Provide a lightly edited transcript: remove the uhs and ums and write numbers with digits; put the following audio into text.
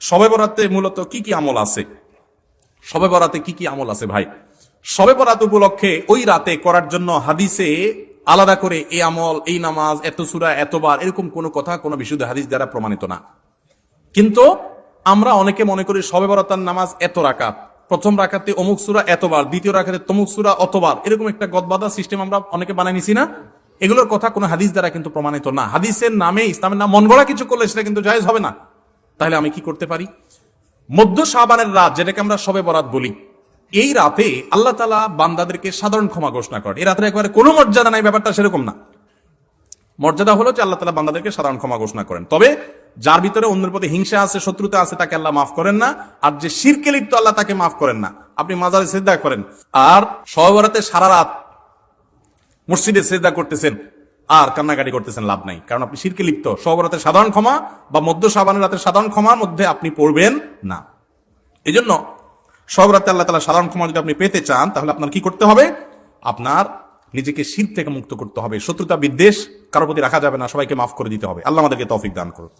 শবে বরাতে মূলত কি কি আমল আছে? শবে বরাতে কি কি আমল আছে ভাই? শবে বরাত উপলক্ষে ওই রাতে করার জন্য হাদিসে আলাদা করে এই আমল, এই নামাজ, এত সূরা, এতবার, এরকম কোনো কথা কোনো বিশুদ্ধ হাদিস দ্বারা প্রমাণিত না। কিন্তু আমরা অনেকে মনে করি শবে বরাতের নামাজ এত রাকাত, প্রথম রাকাতে অমুক সূরা এতবার, দ্বিতীয় রাকাতে তমুক সূরা অতবার, এরকম একটা গদবাদা সিস্টেম আমরা অনেকে বানাই নিছি না? এগুলোর কথা কোনো হাদিস দ্বারা কিন্তু প্রমাণিত না। হাদিসের নামে, ইসলামের নাম মন গড়া কিছু করলে সেটা কিন্তু জায়েজ হবে না। তাহলে আমি কি করতে পারি? মধ্য শাবানের রাত, যেটাকে আমরা শবে বরাত বলি, এই রাতে আল্লাহ তাআলা বান্দাদেরকে সাধারণ ক্ষমা ঘোষণা করেন। এই রাতে একেবারে কোনো মর্যাদা নাই, ব্যাপারটা সেরকম না। মর্যাদা হলো যে আল্লাহ তাআলা বান্দাদেরকে সাধারণ ক্ষমা ঘোষণা করেন। তবে যার ভিতরে অন্যের প্রতি হিংসা আছে, শত্রুতা আছে, তাকে আল্লাহ মাফ করেন না। আর যে শিরকে লিপ্ত, আল্লাহ তাকে মাফ করেন না। আপনি মাজারে সিজদা করেন আর শবে বরাতে সারা রাত মসজিদে সিজদা করতেছেন আর কান্নাকাটি করতেছেন, লাভ নাই, কারণ আপনি শিরকে লিপ্ত। শবে বরাতের সাধারণ ক্ষমা বা মধ্য শাবানের রাতের সাধারণ ক্ষমার মধ্যে আপনি পড়বেন না। এই জন্য শবে বরাতে আল্লাহ তাআলা সাধারণ ক্ষমা যদি আপনি পেতে চান, তাহলে আপনার কি করতে হবে? আপনার নিজেকে শিরক থেকে মুক্ত করতে হবে। শত্রুতা বিদ্বেষ কারোর প্রতি রাখা যাবে না, সবাইকে মাফ করে দিতে হবে। আল্লাহ আমাদেরকে তৌফিক দান করুন।